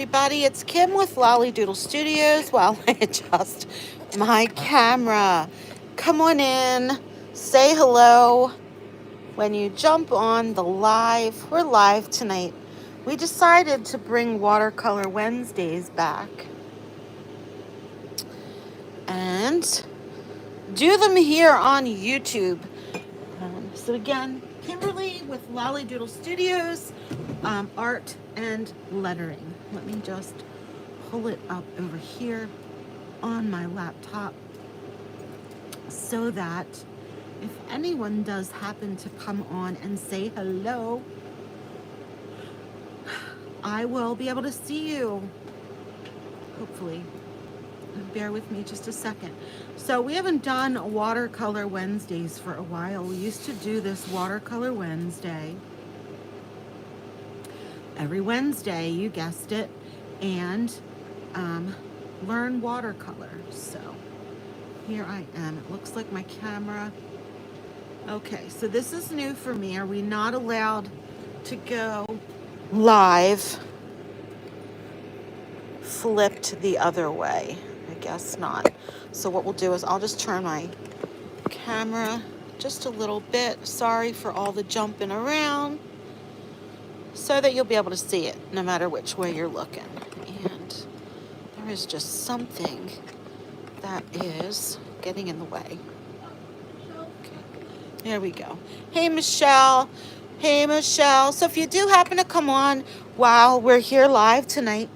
Everybody, it's Kim with Lolly Doodle Studios. While I adjust my camera, come on in, say hello. When you jump on the live, we're live tonight. We decided to bring Watercolor Wednesdays back and do them here on YouTube. So again, Kimberly with Lolly Doodle Studios, art and lettering. Let me just pull it up over here on my laptop so that if anyone does happen to come on and say hello, I will be able to see you, hopefully. Bear with me just a second. So we haven't done Watercolor Wednesdays for a while. We used to do this Watercolor Wednesday every Wednesday, you guessed it, and learn watercolor. So here I am. It looks like my camera. Okay, so this is new for me. Are we not allowed to go live flipped the other way? I guess not. So what we'll do is I'll just turn my camera just a little bit. Sorry for all the jumping around, so that you'll be able to see it no matter which way you're looking. And there is just something that is getting in the way. Okay, there we go. Hey, Michelle. Hey, Michelle. So if you do happen to come on while we're here live tonight,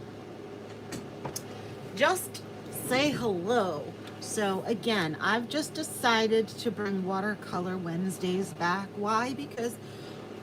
just say hello. So again, I've just decided to bring Watercolor Wednesdays back. Why? Because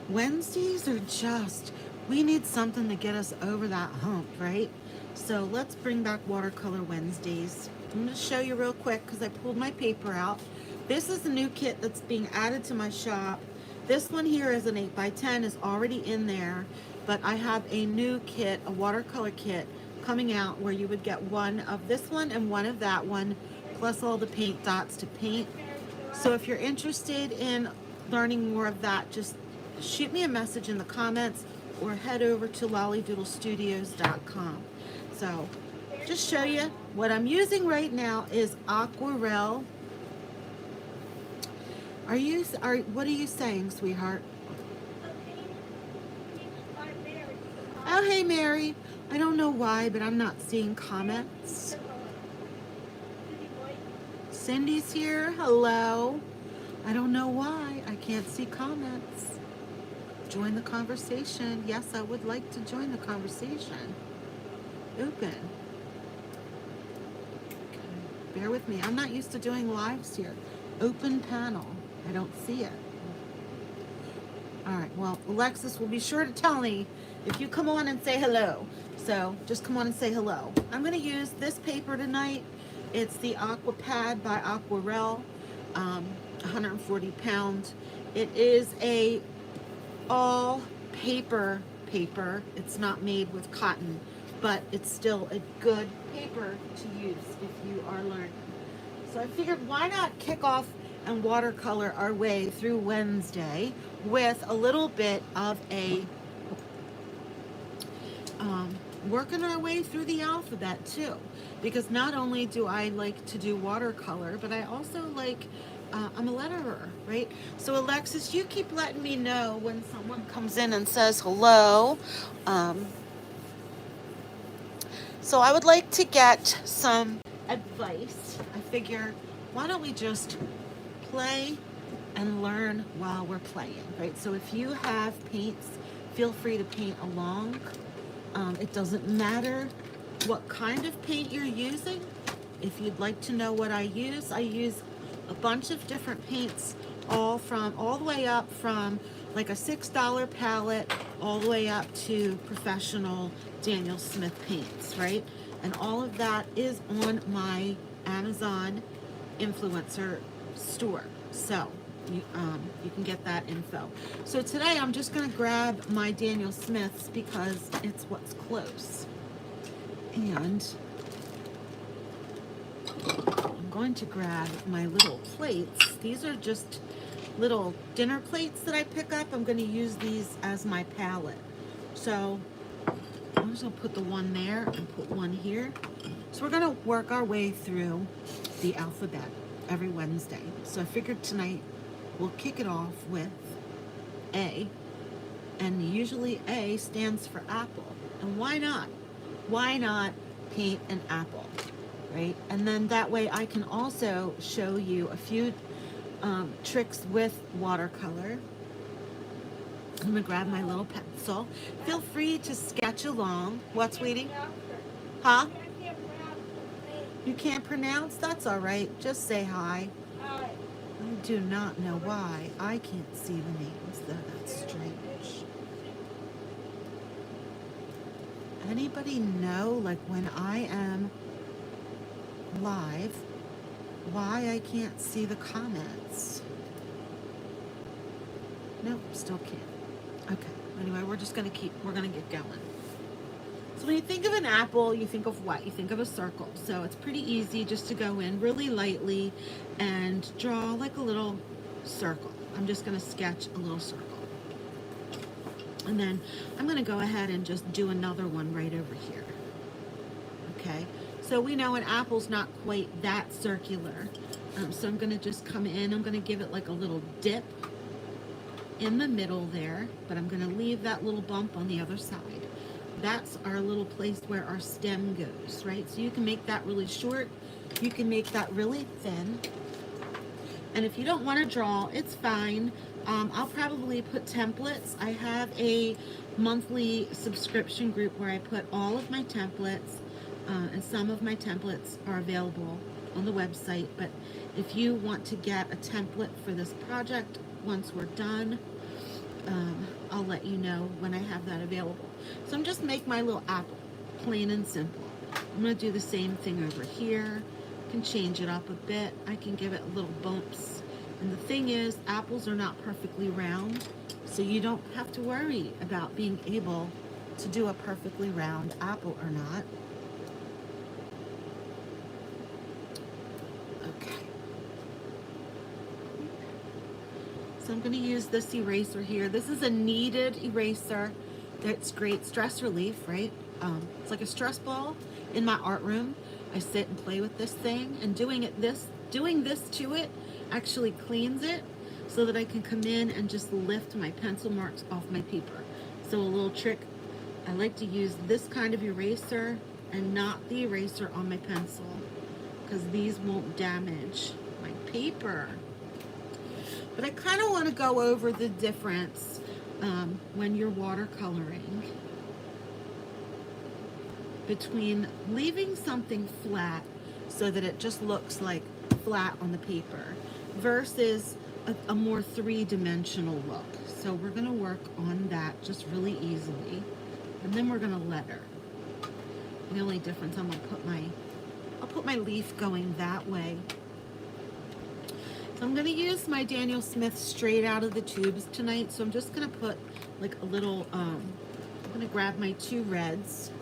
Wednesdays are just, we need something to get us over that hump, right? So let's bring back Watercolor Wednesdays. I'm going to show you real quick because I pulled my paper out. This is the new kit that's being added to my shop. This one here is an 8x10, is already in there, but I have a new kit, a watercolor kit, coming out where you would get one of this one and one of that one, plus all the paint dots to paint. So if you're interested in learning more of that, just shoot me a message in the comments or head over to lollydoodlestudios.com. So just show you what I'm using right now is Aquarelle. What are you saying, sweetheart? Oh, hey, Mary. I don't know why, but I'm not seeing comments. Cindy's here. Hello. I don't know why. I can't see comments. Join the conversation. Yes, I would like to join the conversation. Open. Okay. Bear with me. I'm not used to doing lives here. Open panel. I don't see it. All right. Well, Alexis will be sure to tell me if you come on and say hello. So just come on and say hello. I'm going to use this paper tonight. It's the Aqua Pad by Aquarelle, 140 pounds. It is a all paper. It's not made with cotton, but it's still a good paper to use if you are learning. So I figured, why not kick off and watercolor our way through Wednesday with a little bit of a working our way through the alphabet too, because not only do I like to do watercolor, but I also like I'm a letterer, right? So Alexis, you keep letting me know when someone comes in and says hello. So I would like to get some advice. I figure, why don't we just play and learn while we're playing, right? So if you have paints, feel free to paint along. It doesn't matter what kind of paint you're using. If you'd like to know what I use a bunch of different paints, all the way up from like a $6 palette all the way up to professional Daniel Smith paints, right? And all of that is on my Amazon influencer store. So you can get that info. So today I'm just going to grab my Daniel Smiths because it's what's close. And I'm going to grab my little plates. These are just little dinner plates that I pick up. I'm going to use these as my palette. So just gonna put the one there and put one here. So we're gonna work our way through the alphabet every Wednesday. So I figured tonight we'll kick it off with A, and usually A stands for apple. And why not? Why not paint an apple, right? And then that way I can also show you a few tricks with watercolor. I'm gonna grab my little pencil. Feel free to sketch along. What's waiting? Huh? You can't pronounce? That's all right. Just say hi. I do not know why I can't see the names, though. That's strange. Anybody know, like when I am live, why I can't see the comments? Nope, still can't. Okay, anyway, we're gonna get going. So when you think of an apple, you think of what? You think of a circle. So it's pretty easy just to go in really lightly and draw like a little circle. I'm just gonna sketch a little circle. And then I'm gonna go ahead and just do another one right over here. Okay, so we know an apple's not quite that circular. So I'm gonna just come in, I'm gonna give it like a little dip in the middle there, but I'm gonna leave that little bump on the other side. That's our little place where our stem goes, right? So you can make that really short, you can make that really thin. And if you don't want to draw, it's fine. I'll probably put templates. I have a monthly subscription group where I put all of my templates, and some of my templates are available on the website. But if you want to get a template for this project, once we're done, I'll let you know when I have that available. So I'm just make my little apple, plain and simple. I'm gonna do the same thing over here. I can change it up a bit. I can give it little bumps. And the thing is, apples are not perfectly round, so you don't have to worry about being able to do a perfectly round apple or not. Okay. So I'm going to use this eraser here. This is a kneaded eraser that's great stress relief, right? It's like a stress ball in my art room. I sit and play with this thing, and doing this to it actually cleans it so that I can come in and just lift my pencil marks off my paper. So a little trick, I like to use this kind of eraser and not the eraser on my pencil, because these won't damage my paper. But I kind of want to go over the difference when you're watercoloring between leaving something flat so that it just looks like flat on the paper versus a more three-dimensional look. So we're going to work on that just really easily, and then we're going to letter. The only difference, I'll put my leaf going that way. So I'm going to use my Daniel Smith straight out of the tubes tonight. So I'm just going to put like a little, I'm going to grab my two reds,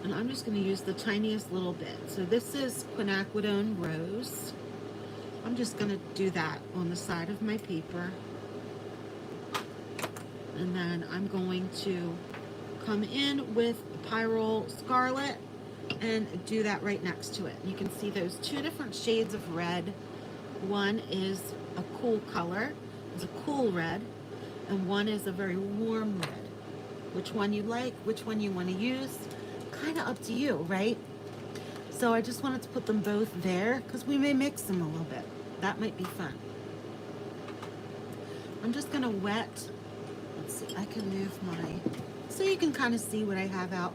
and I'm just going to use the tiniest little bit. So this is quinacridone rose. I'm just going to do that on the side of my paper. And then I'm going to come in with Pyrrole Scarlet and do that right next to it. You can see those two different shades of red. One is a cool color, it's a cool red, and one is a very warm red. Which one you like, which one you want to use, kind of up to you, right? So I just wanted to put them both there because we may mix them a little bit. That might be fun. I'm just gonna wet, let's see, I can move so you can kind of see what I have out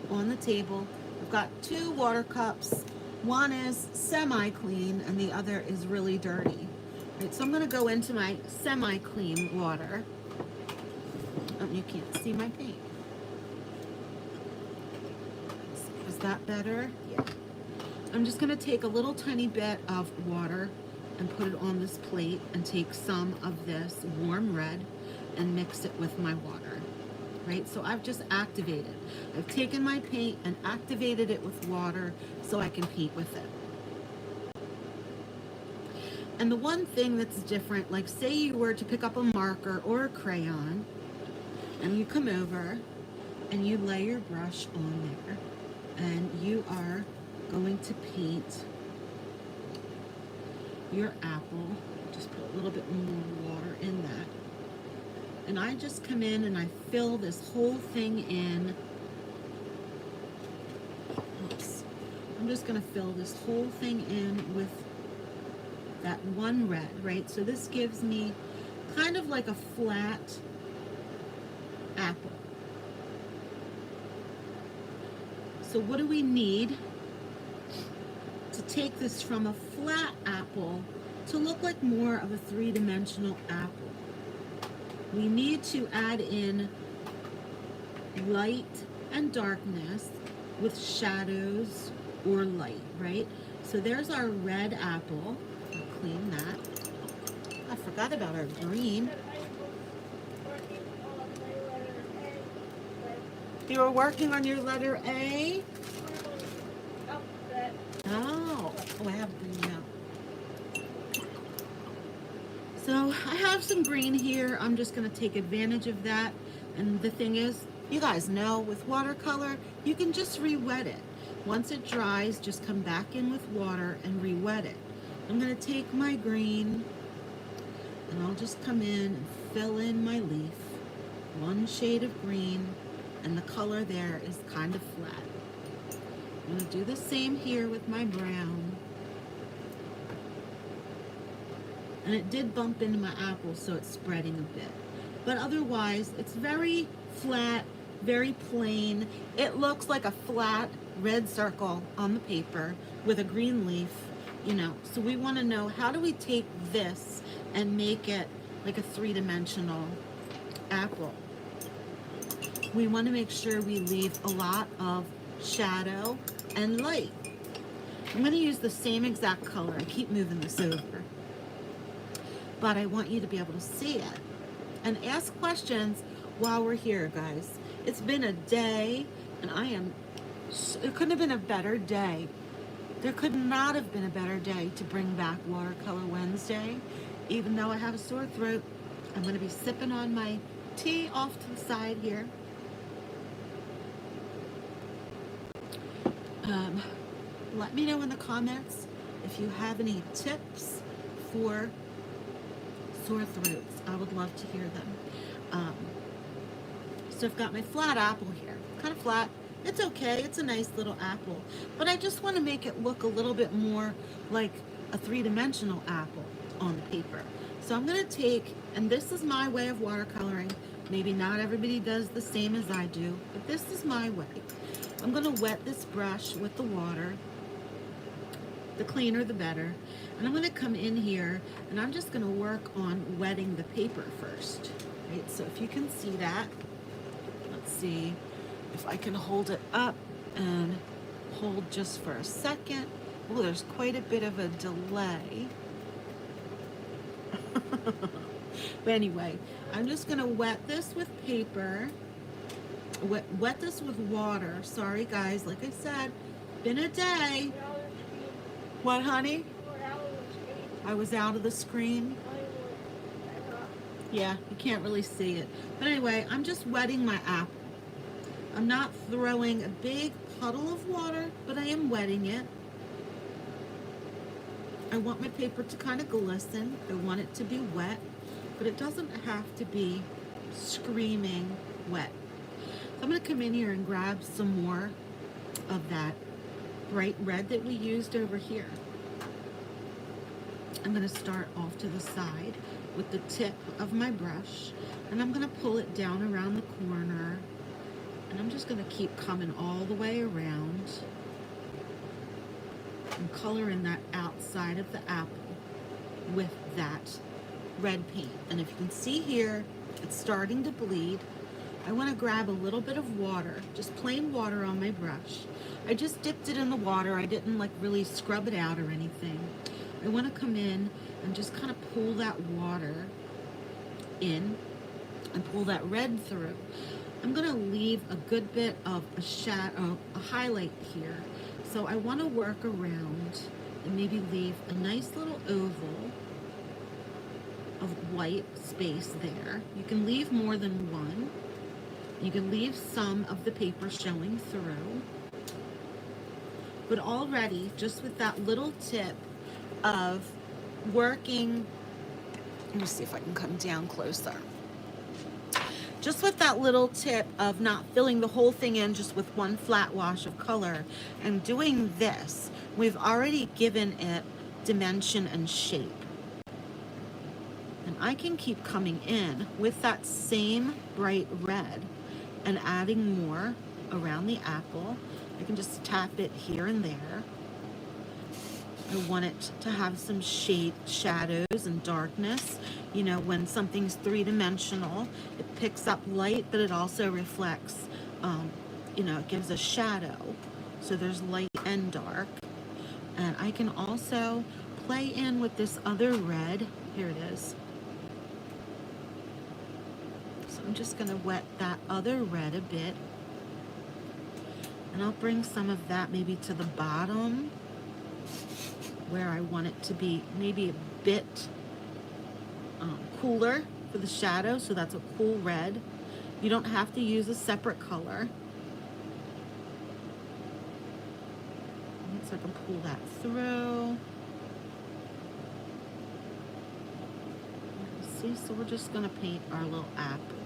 on the table. I've got two water cups. One is semi-clean and the other is really dirty. Right, so I'm gonna go into my semi-clean water. Oh, you can't see my paint. Is that better? Yeah. I'm just gonna take a little tiny bit of water and put it on this plate and take some of this warm red and mix it with my water. Right, so I've just activated. I've taken my paint and activated it with water so I can paint with it. And the one thing that's different, like say you were to pick up a marker or a crayon, And you come over and you lay your brush on there, and you are going to paint your apple. Just put a little bit more water in that. And I just come in and I fill this whole thing in. Oops. I'm just going to fill this whole thing in with that one red, right? So this gives me kind of like a flat apple. So what do we need to take this from a flat apple to look like more of a three-dimensional apple? We need to add in light and darkness with shadows or light, right? So there's our red apple. I'll clean that. I forgot about our green. You were working on your letter A? Oh, I have green now. So I have some green here. I'm just going to take advantage of that. And the thing is, you guys know with watercolor, you can just re-wet it. Once it dries, just come back in with water and re-wet it. I'm going to take my green and I'll just come in and fill in my leaf. One shade of green, and the color there is kind of flat. I'm going to do the same here with my brown. And it did bump into my apple, so it's spreading a bit. But otherwise, it's very flat, very plain. It looks like a flat red circle on the paper with a green leaf, you know. So we want to know, how do we take this and make it like a three-dimensional apple? We want to make sure we leave a lot of shadow and light. I'm going to use the same exact color. I keep moving this over. But I want you to be able to see it. And ask questions while we're here, guys. It's been a day, and it couldn't have been a better day. There could not have been a better day to bring back Watercolor Wednesday. Even though I have a sore throat, I'm going to be sipping on my tea off to the side here. Let me know in the comments if you have any tips for sore throats. I would love to hear them. So I've got my flat apple here. Kind of flat. It's okay. It's a nice little apple. But I just want to make it look a little bit more like a three-dimensional apple on the paper. So I'm going to take, and this is my way of watercoloring. Maybe not everybody does the same as I do, but this is my way. I'm going to wet this brush with the water. The cleaner, the better. And I'm going to come in here, and I'm just going to work on wetting the paper first. Right? So if you can see that, let's see if I can hold it up and hold just for a second. Oh, there's quite a bit of a delay. But anyway, I'm just going to wet this with paper. Wet this with water. Sorry, guys. Like I said, been a day. What, honey? I was out of the screen. Yeah, you can't really see it. But anyway, I'm just wetting my apple. I'm not throwing a big puddle of water, but I am wetting it. I want my paper to kind of glisten. I want it to be wet, but it doesn't have to be screaming wet. So I'm going to come in here and grab some more of that bright red that we used over here. I'm going to start off to the side with the tip of my brush, and I'm going to pull it down around the corner, and I'm just going to keep coming all the way around and coloring that outside of the apple with that red paint. And if you can see here, it's starting to bleed. I want to grab a little bit of water, just plain water on my brush. I just dipped it in the water. I didn't like really scrub it out or anything. I want to come in and just kind of pull that water in and pull that red through. I'm going to leave a good bit of a shadow, a highlight here. So I want to work around and maybe leave a nice little oval of white space there. You can leave more than one. You can leave some of the paper showing through. But already, just with that little tip of working, let me see if I can come down closer. Just with that little tip of not filling the whole thing in just with one flat wash of color and doing this, we've already given it dimension and shape. And I can keep coming in with that same bright red and adding more around the apple. I can just tap it here and there. I want it to have some shade, shadows and darkness. You know, when something's three-dimensional, it picks up light, but it also reflects, you know, it gives a shadow. So there's light and dark. And I can also play in with this other red. Here it is. So I'm just gonna wet that other red a bit. And I'll bring some of that maybe to the bottom where I want it to be maybe a bit cooler for the shadow, so that's a cool red. You don't have to use a separate color. So I can pull that through. See, so we're just gonna paint our little apple.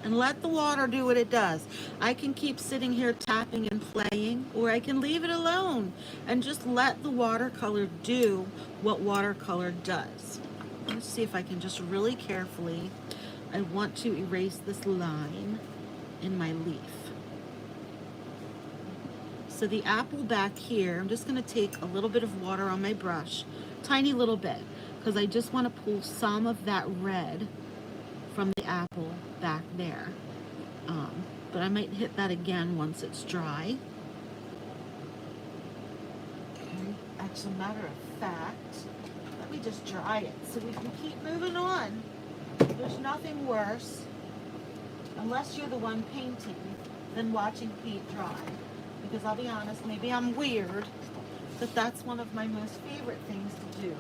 And let the water do what it does. I can keep sitting here tapping and playing, or I can leave it alone and just let the watercolor do what watercolor does. Let's see if I can just really carefully, I want to erase this line in my leaf. So the apple back here, I'm just gonna take a little bit of water on my brush, tiny little bit, because I just want to pull some of that red from the apple back there. But I might hit that again once it's dry. Okay. Actually, matter of fact, let me just dry it so we can keep moving on. There's nothing worse, unless you're the one painting, than watching paint dry. Because I'll be honest, maybe I'm weird, but that's one of my most favorite things to do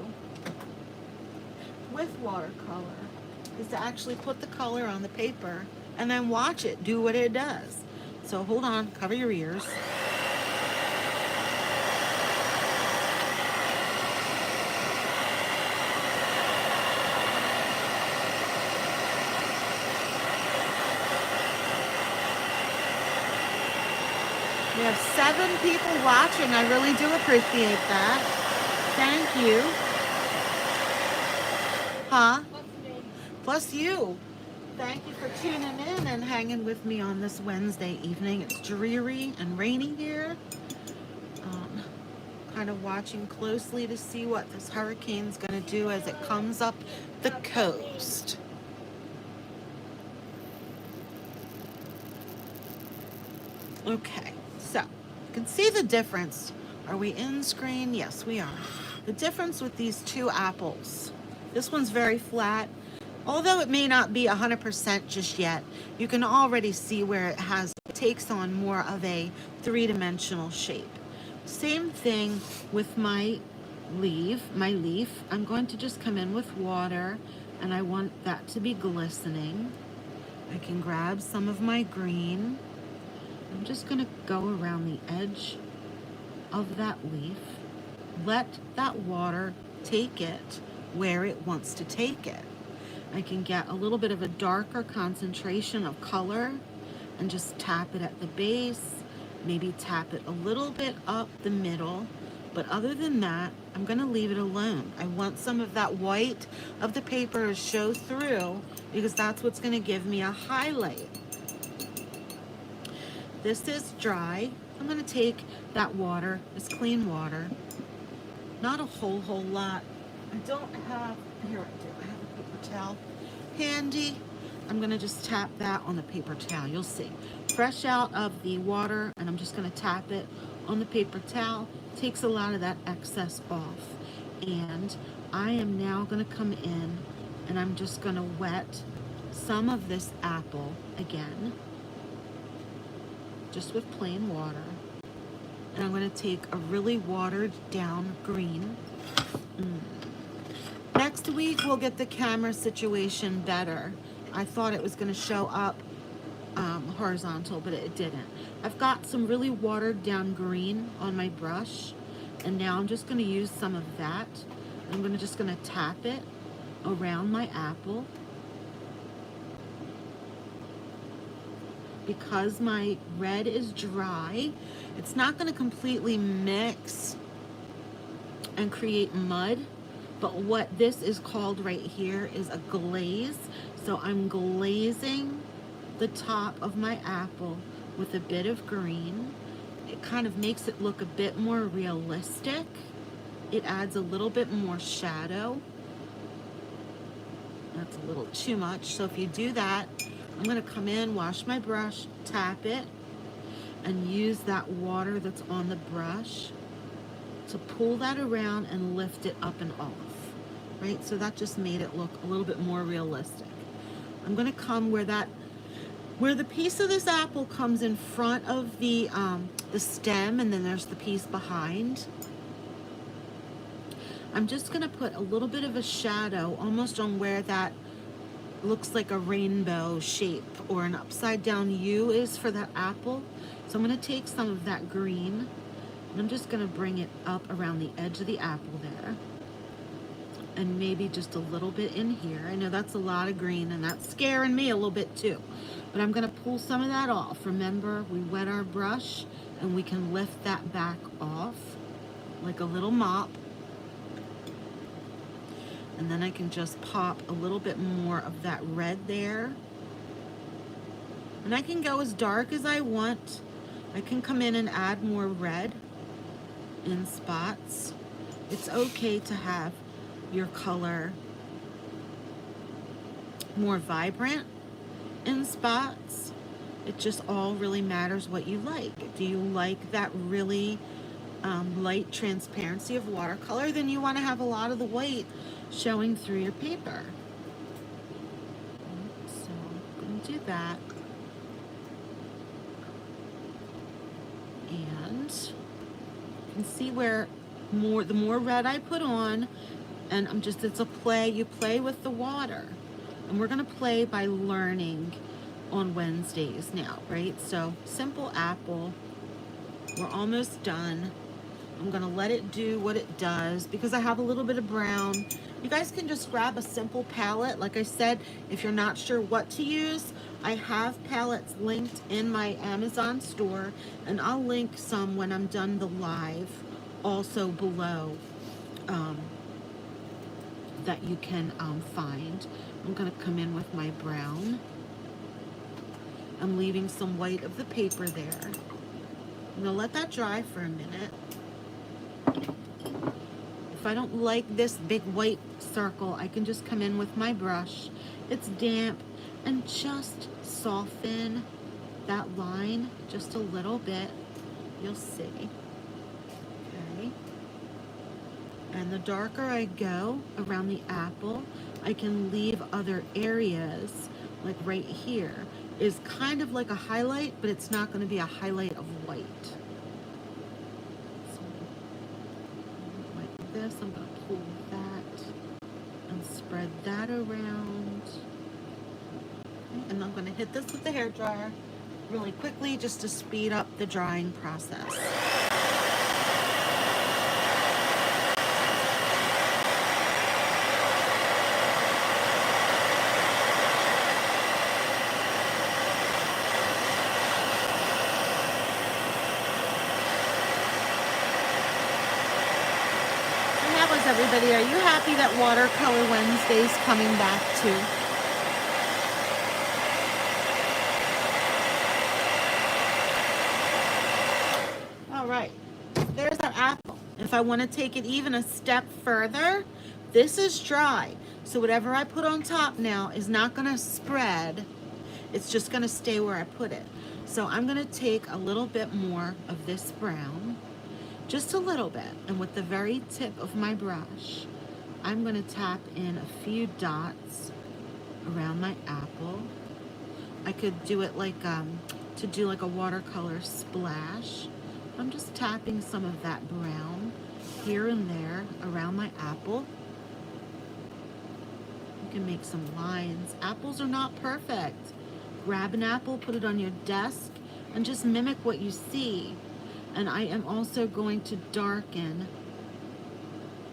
with watercolor, is to actually put the color on the paper and then watch it do what it does. So hold on, cover your ears. We have 7 people watching. I really do appreciate that. Thank you. Huh? Plus you. Thank you for tuning in and hanging with me on this Wednesday evening. It's dreary and rainy here. Kind of watching closely to see what this hurricane's going to do as it comes up the coast. Okay, so you can see the difference. Are we in screen? Yes, we are. The difference with these two apples. This one's very flat. Although it may not be 100% just yet, you can already see where it takes on more of a three-dimensional shape. Same thing with my leaf. I'm going to just come in with water, and I want that to be glistening. I can grab some of my green. I'm just going to go around the edge of that leaf. Let that water take it where it wants to take it. I can get a little bit of a darker concentration of color and just tap it at the base, maybe tap it a little bit up the middle. But other than that, I'm going to leave it alone. I want some of that white of the paper to show through because that's what's going to give me a highlight. This is dry. I'm going to take that water, this clean water, not a whole lot. I don't have, here I do, I have a paper towel handy. I'm going to just tap that on the paper towel. You'll see. Fresh out of the water, and I'm just going to tap it on the paper towel. Takes a lot of that excess off. And I am now going to come in, and I'm just going to wet some of this apple again, just with plain water. And I'm going to take a really watered down green. Next week we'll get the camera situation better. I thought it was going to show up horizontal, but it didn't. I've got some really watered down green on my brush, and now I'm just going to use some of that. I'm just going to tap it around my apple. Because my red is dry, it's not going to completely mix and create mud, but what this is called right here is a glaze. So I'm glazing the top of my apple with a bit of green. It kind of makes it look a bit more realistic. It adds a little bit more shadow. That's a little too much. So if you do that, I'm going to come in, wash my brush, tap it, and use that water that's on the brush to pull that around and lift it up and off, right? So that just made it look a little bit more realistic. I'm going to come where the piece of this apple comes in front of the stem, and then there's the piece behind. I'm just going to put a little bit of a shadow almost on where that looks like a rainbow shape or an upside down U is for that apple. So I'm going to take some of that green and I'm just going to bring it up around the edge of the apple there, and maybe just a little bit in here. I know that's a lot of green and that's scaring me a little bit too, but I'm going to pull some of that off. Remember, we wet our brush and we can lift that back off like a little mop. And then I can just pop a little bit more of that red there. And I can go as dark as I want. I can come in and add more red in spots. It's okay to have your color more vibrant in spots. It just all really matters what you like. Do you like that really light transparency of watercolor? Then you want to have a lot of the white showing through your paper. So I'm going to do that. And you can see where the more red I put on, and it's a play. You play with the water. And we're going to play by learning on Wednesdays now, right? So simple apple. We're almost done. I'm going to let it do what it does because I have a little bit of brown. You guys can just grab a simple palette. Like I said, if you're not sure what to use, I have palettes linked in my Amazon store, and I'll link some when I'm done the live also below that you can find. I'm going to come in with my brown. I'm leaving some white of the paper there. I'm going to let that dry for a minute. If I don't like this big white circle, I can just come in with my brush. It's damp, and just soften that line just a little bit. You'll see. Okay. And the darker I go around the apple, I can leave other areas, like right here, is kind of like a highlight, but it's not going to be a highlight of white. So, like this, I'm going to pull that and spread that around. Okay, and I'm going to hit this with the hairdryer really quickly just to speed up the drying process. Everybody, are you happy that Watercolor Wednesday is coming back too? All right, there's our apple. If I want to take it even a step further, this is dry. So whatever I put on top now is not going to spread. It's just going to stay where I put it. So I'm going to take a little bit more of this brown. Just a little bit, and with the very tip of my brush, I'm going to tap in a few dots around my apple. I could do it like to do like a watercolor splash. I'm just tapping some of that brown here and there around my apple. You can make some lines. Apples are not perfect. grab an apple, put it on your desk, and just mimic what you see. And I am also going to darken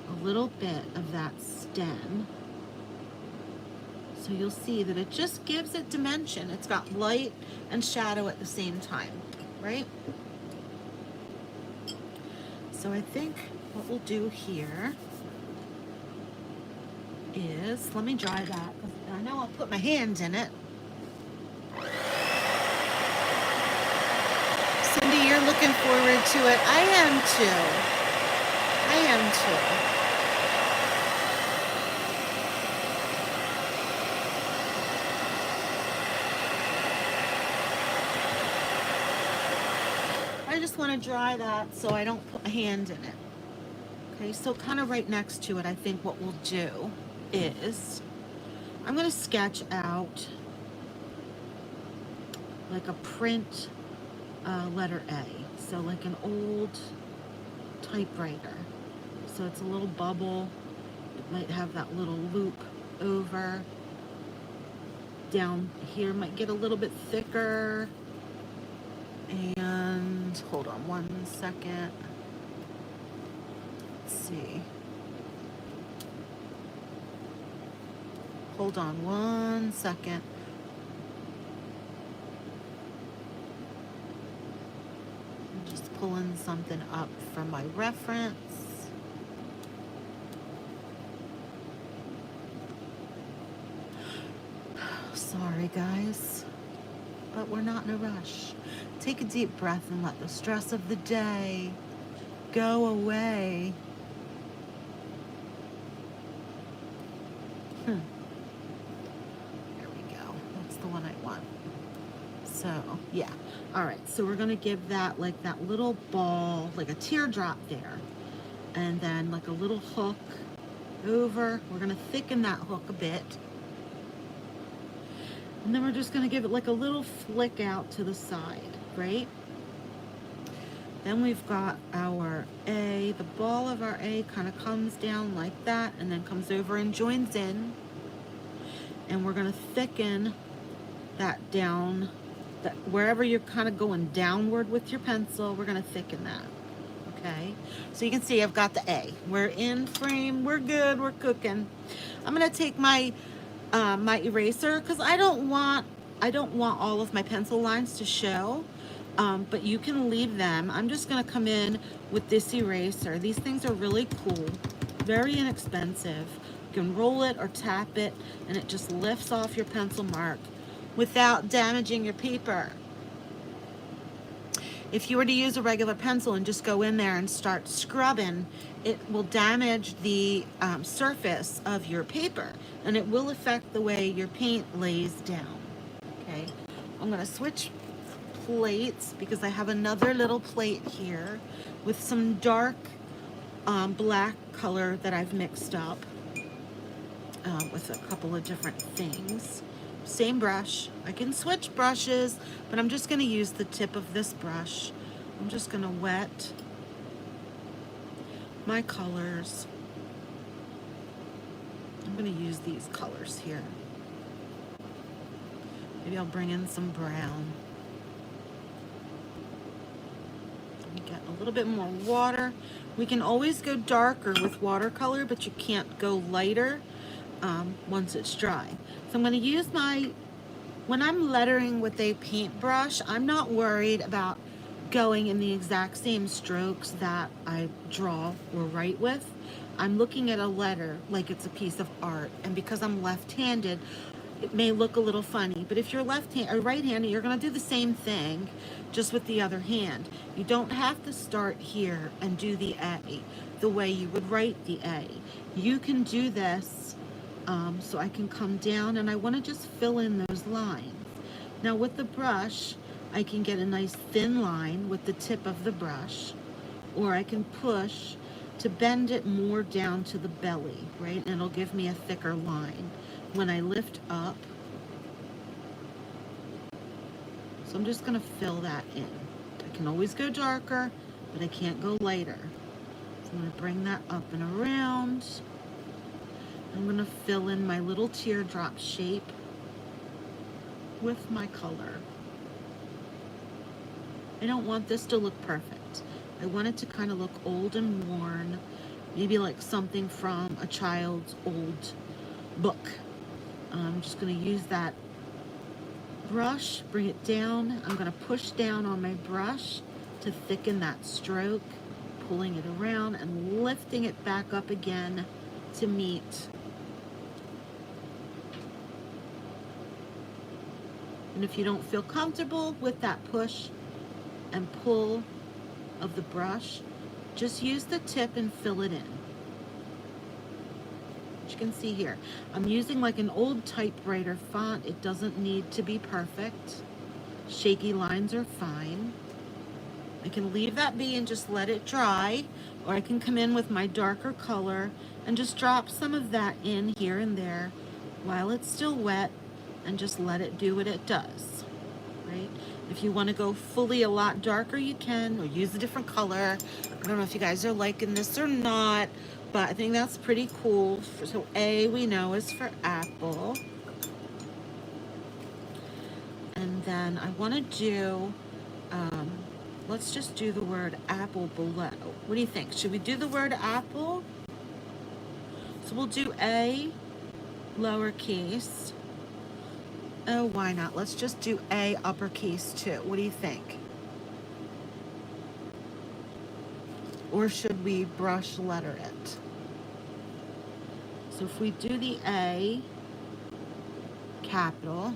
a little bit of that stem. So you'll see that it just gives it dimension. It's got light and shadow at the same time, right? So I think what we'll do here is, let me dry that, because I know I'll put my hands in it. Cindy, you're looking forward to it. I am too. I am too. I just want to dry that so I don't put my hand in it. Okay, so kind of right next to it, I think what we'll do is I'm going to sketch out like a print letter A. So like an old typewriter. So it's a little bubble. It might have that little loop over. Down here might get a little bit thicker. And hold on one second. Let's see. Hold on one second. I'm just pulling something up from my reference. Sorry, guys, but we're not in a rush. Take a deep breath and let the stress of the day go away. There we go. That's the one I want. So, yeah. All right, so we're going to give that like that little ball, like a teardrop there. And then like a little hook over. We're going to thicken that hook a bit. And then we're just going to give it like a little flick out to the side, right? Then we've got our A. The ball of our A kind of comes down like that and then comes over and joins in. And we're going to thicken that down. That wherever you're kind of going downward with your pencil, we're going to thicken that. Okay? So you can see I've got the A. We're in frame. We're good. We're cooking. I'm going to take my my eraser, because I don't want all of my pencil lines to show, but you can leave them. I'm just going to come in with this eraser. These things are really cool, very inexpensive. You can roll it or tap it, and it just lifts off your pencil mark without damaging your paper. If you were to use a regular pencil and just go in there and start scrubbing, it will damage the surface of your paper, and it will affect the way your paint lays down. Okay, I'm going to switch plates because I have another little plate here with some dark black color that I've mixed up with a couple of different things. Same brush. I can switch brushes, but I'm just going to use the tip of this brush. I'm just going to wet my colors. I'm going to use these colors here. Maybe I'll bring in some brown. Get a little bit more water. We can always go darker with watercolor, but you can't go lighter once it's dry. So I'm going to use when I'm lettering with a paintbrush, I'm not worried about going in the exact same strokes that I draw or write with. I'm looking at a letter like it's a piece of art, and because I'm left-handed, it may look a little funny, but if you're right-handed, you're going to do the same thing, just with the other hand. You don't have to start here and do the A the way you would write the A. You can do this. So I can come down, and I want to just fill in those lines. Now with the brush, I can get a nice thin line with the tip of the brush, or I can push to bend it more down to the belly, right? And it'll give me a thicker line. When I lift up, so I'm just going to fill that in. I can always go darker, but I can't go lighter. So I'm going to bring that up and around. I'm going to fill in my little teardrop shape. with my color. I don't want this to look perfect. I want it to kind of look old and worn, maybe like something from a child's old book. I'm just going to use that brush, bring it down. I'm going to push down on my brush to thicken that stroke, pulling it around and lifting it back up again to meet. And if you don't feel comfortable with that push and pull of the brush, just use the tip and fill it in. As you can see here, I'm using like an old typewriter font. It doesn't need to be perfect. Shaky lines are fine. I can leave that be and just let it dry, or I can come in with my darker color and just drop some of that in here and there while it's still wet and just let it do what it does, right? If you want to go fully a lot darker, you can, or use a different color. I don't know if you guys are liking this or not, but I think that's pretty cool. So A, we know, is for apple. And then I want to do, let's just do the word apple below. What do you think? Should we do the word apple? So we'll do A, lowercase. Oh, why not? Let's just do A, uppercase too. What do you think? Or should we brush letter it? So if we do the A, capital,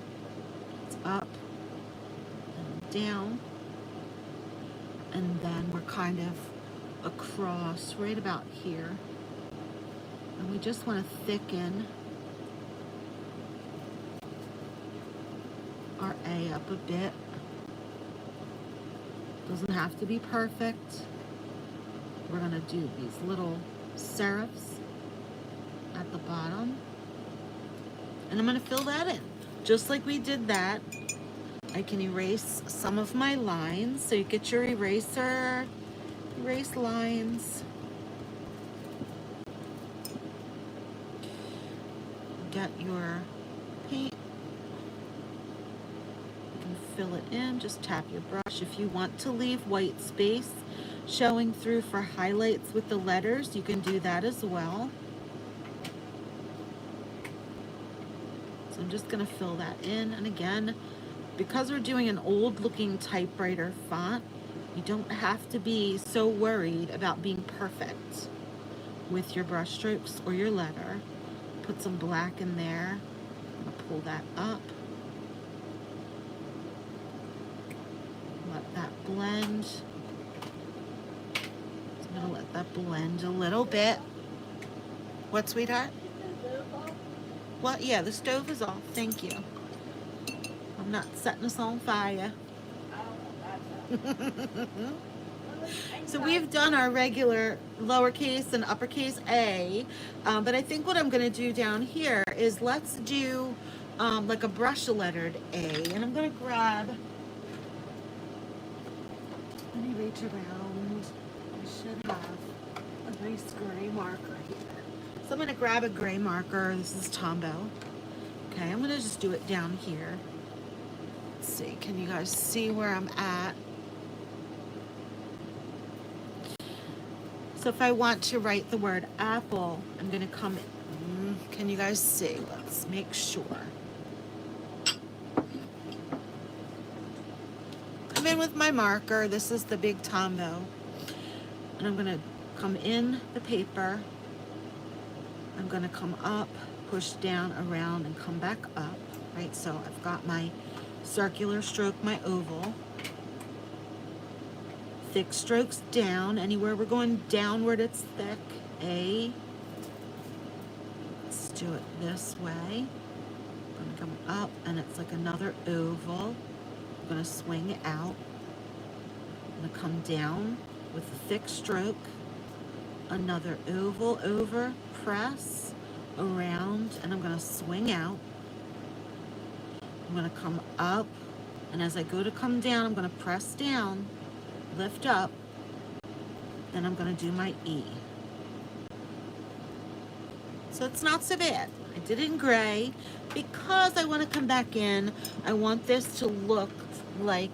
it's up and down, and then we're kind of across right about here. And we just want to thicken our A up a bit. Doesn't have to be perfect. We're going to do these little serifs at the bottom. And I'm going to fill that in. Just like we did that, I can erase some of my lines. So you get your eraser, erase lines. Get your paint. You can fill it in, just tap your brush. If you want to leave white space showing through for highlights with the letters, you can do that as well. So I'm just going to fill that in. And again, because we're doing an old looking typewriter font, you don't have to be so worried about being perfect with your brush strokes or your letter. Put some black in there. I'm going to pull that up. Let that blend. I'm going to let that blend a little bit. What, sweetheart? Well, yeah, the stove is off. Thank you. I'm not setting us on fire. So we've done our regular lowercase and uppercase A, but I think what I'm going to do down here is let's do like a brush lettered A, and I'm going to grab, let me reach around, I should have a nice gray marker here. So I'm going to grab a gray marker. This is Tombow. Okay, I'm going to just do it down here. Let's see, can you guys see where I'm at? So if I want to write the word apple, I'm going to come in. Can you guys see? Let's make sure. Come in with my marker. This is the big Tombow. And I'm going to come in the paper. I'm going to come up, push down, around, and come back up. Right, so I've got my circular stroke, my oval. Thick strokes down. Anywhere we're going downward, it's thick. A. Let's do it this way. I'm going to come up, and it's like another oval. I'm going to swing out. I'm going to come down with a thick stroke. Another oval over, press, around, and I'm going to swing out. I'm going to come up, and as I go to come down, I'm going to press down, lift up, then I'm going to do my E. So it's not so bad. I did it in gray because I want to come back in. I want this to look like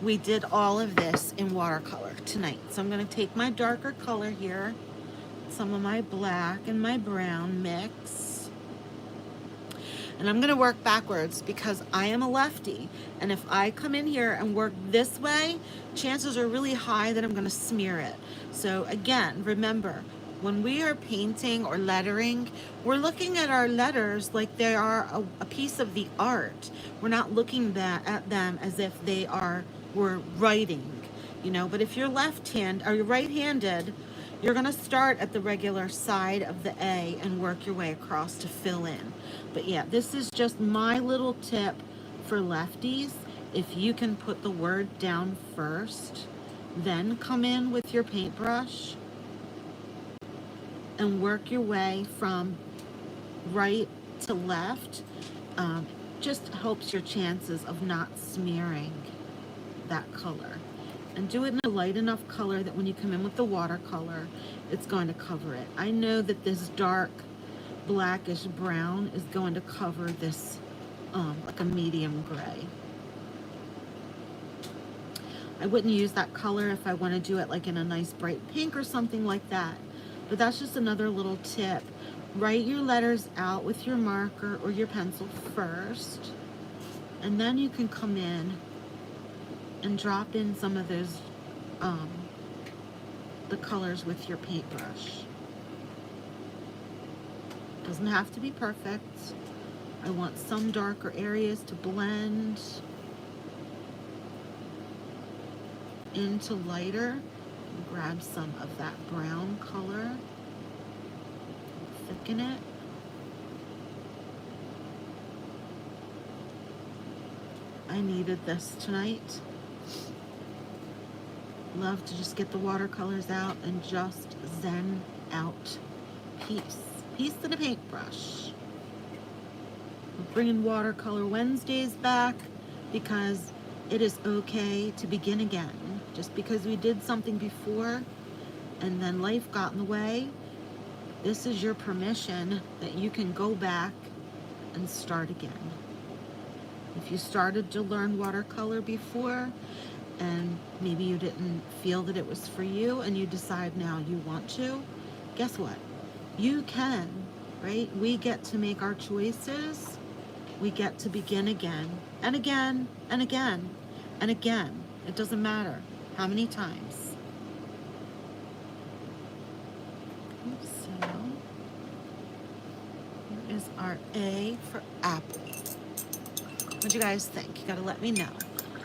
we did all of this in watercolor tonight. So I'm going to take my darker color here, some of my black and my brown mix, and I'm going to work backwards because I am a lefty. And if I come in here and work this way, chances are really high that I'm going to smear it. So again, remember, when we are painting or lettering, we're looking at our letters like they are a piece of the art. We're not looking at them as if we're writing, you know. But if you're you're right-handed, you're going to start at the regular side of the A and work your way across to fill in. But yeah, this is just my little tip for lefties. If you can put the word down first, then come in with your paintbrush and work your way from right to left, just helps your chances of not smearing that color. And do it in a light enough color that when you come in with the watercolor, it's going to cover it. I know that this dark blackish brown is going to cover this like a medium gray. I wouldn't use that color if I want to do it like in a nice bright pink or something like that. But that's just another little tip. Write your letters out with your marker or your pencil first, and then you can come in and drop in some of those, the colors with your paintbrush. Doesn't have to be perfect. I want some darker areas to blend into lighter. Grab some of that brown color, thicken it. I needed this tonight. Love to just get the watercolors out and just zen out. Piece in a paintbrush. We're bringing Watercolor Wednesdays back because it is okay to begin again. Just because we did something before and then life got in the way, this is your permission that you can go back and start again. If you started to learn watercolor before and maybe you didn't feel that it was for you and you decide now you want to, guess what? You can, right? We get to make our choices. We get to begin again and again and again and again. It doesn't matter how many times. So, here is our A for apple. What do you guys think? You gotta let me know.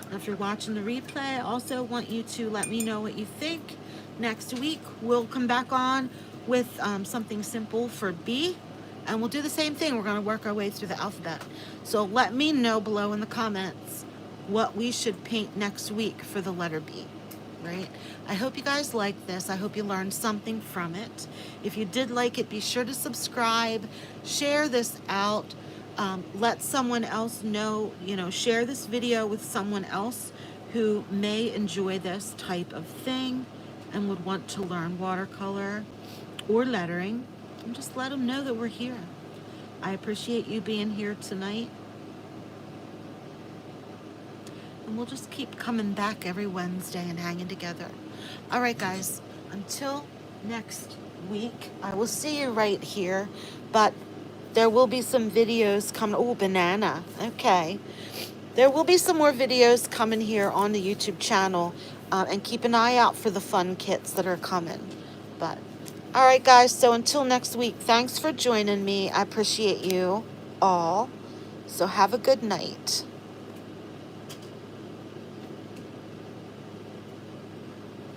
Now, if you're watching the replay, I also want you to let me know what you think. Next week, we'll come back on with something simple for B, and we'll do the same thing. We're gonna work our way through the alphabet. So let me know below in the comments what we should paint next week for the letter B, right? I hope you guys like this. I hope you learned something from it. If you did like it, be sure to subscribe, share this out, let someone else know, share this video with someone else who may enjoy this type of thing and would want to learn watercolor or lettering, and just let them know that we're here. I appreciate you being here tonight. And we'll just keep coming back every Wednesday and hanging together. All right, guys, until next week, I will see you right here, but there will be some videos coming. Oh, banana. Okay. There will be some more videos coming here on the YouTube channel, and keep an eye out for the fun kits that are coming. But, all right, guys, so until next week, thanks for joining me. I appreciate you all. So have a good night.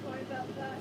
Sorry about that.